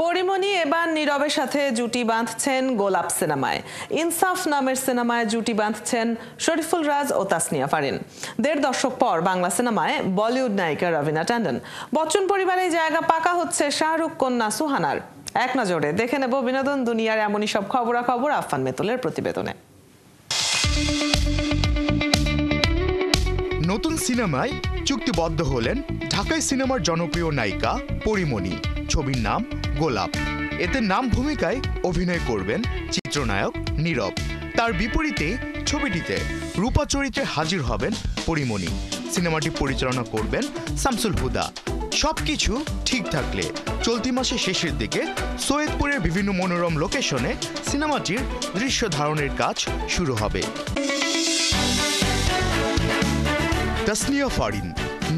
পরিমণি এবার নীরবের সাথে জুটি বাঁধছেন গোলাপ সিনেমায়। ইনসাফ নামের সিনেমায় জুটি বাঁধছেন শরীফুল রাজ ও তাসনিয়া ফারিন। ১.৫ দশক পর বাংলা সিনেমায় বলিউড নায়িকা রবিনা ট্যান্ডন। বচ্চন পরিবারের জায়গা পাকা হচ্ছে শাহরুখ কন্যা সুহানার। এক নজরে দেখে নেব বিনোদন দুনিয়ার এমনই সব খবরাখবর আফফান মিতুলের প্রতিবেদনে। নতুন সিনেমায় চুক্তিবদ্ধ হলেন ঢাকায় সিনেমার জনপ্রিয় নায়িকা পরিমণি। ছবির নাম গোলাপ। এতে নাম ভূমিকায় অভিনয় করবেন চিত্রনায়ক নীরব। তার বিপরীতে ছবিটিতে রূপা চরিত্রে হাজির হবেন পরিমণি। সিনেমাটি পরিচালনা করবেন শামসুল হুদা। সবকিছু ঠিক থাকলে চলতি মাসের শেষের দিকে সৈয়দপুরের বিভিন্ন মনোরম লোকেশনে সিনেমাটির দৃশ্য ধারণের কাজ শুরু হবে। তাসনিয়া ফারিন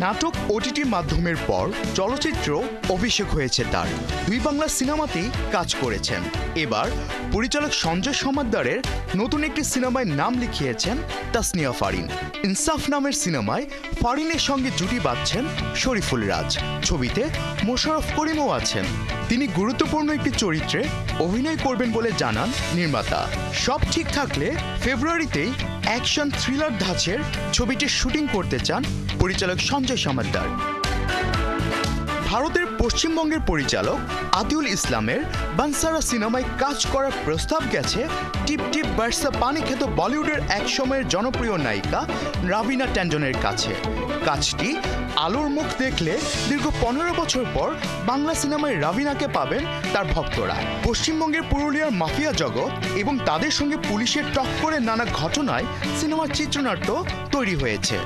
নাটক ওটিটি মাধ্যমের পর চলচ্চিত্র অভিষেক হয়েছে তার। ২ বাংলা সিনেমাতেই কাজ করেছেন। এবার পরিচালক সঞ্জয় সমাদ্দারের নতুন একটি সিনেমায় নাম লিখিয়েছেন তাসনিয়া ফারিন। ইনসাফ নামের সিনেমায় ফারিনের সঙ্গে জুটি বাঁধছেন শরীফুল রাজ। ছবিতে মোশাররফ করিমও আছেন। তিনি গুরুত্বপূর্ণ একটি চরিত্রে অভিনয় করবেন বলে জানান নির্মাতা। সব ঠিক থাকলে ফেব্রুয়ারিতেই অ্যাকশন থ্রিলার ধাঁচের ছবিটির শুটিং করতে চান পরিচালক সঞ্জয় সমাদ্দার। ভারতের পশ্চিমবঙ্গের পরিচালক আতিউল ইসলামের বানসারা সিনেমায় কাজ করার প্রস্তাব গেছে টিপ টিপ বার্সা পানি খেত বলিউডের এক সময়ের জনপ্রিয় নায়িকা রবিনা ট্যান্ডনের কাছে। কাজটি আলোর মুখ দেখলে দীর্ঘ ১৫ বছর পর বাংলা সিনেমায় রবিনাকে পাবেন তার ভক্তরা। পশ্চিমবঙ্গের পুরুলিয়ার মাফিয়া জগৎ এবং তাদের সঙ্গে পুলিশের টক্করের নানা ঘটনায় সিনেমার চিত্রনাট্য তৈরি হয়েছে।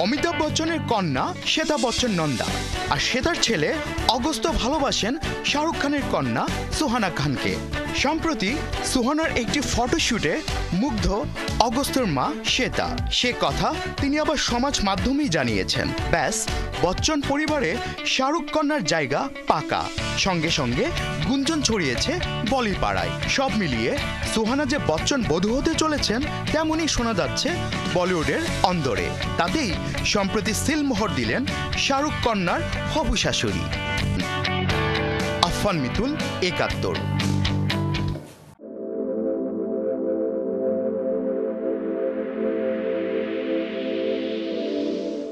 অমিতাভ বচ্চনের কন্যা শ্বেতা বচ্চন নন্দা, আর শ্বেতার ছেলে অগস্ত ভালোবাসেন শাহরুখ খানের কন্যা সুহানা খানকে। সম্প্রতি সুহানার একটি ফটোশ্যুটে মুগ্ধ অগস্তর মা শ্বেতা। সে কথা তিনি আবার সমাজ মাধ্যমেই জানিয়েছেন। ব্যাস, বচ্চন পরিবারে শাহরুখ কন্যার জায়গা পাকা। সঙ্গে সঙ্গে গুঞ্জন ছড়িয়েছে বলি পাড়ায়। সব মিলিয়ে সুহানা যে বচ্চন বধূ হতে চলেছেন তেমনই শোনা যাচ্ছে বলিউডের অন্দরে। তাতেই সম্প্রতি সিলমোহর দিলেন শাহরুখ কন্যার হবু শাশুড়ি। আফফান মিতুল, ৭১।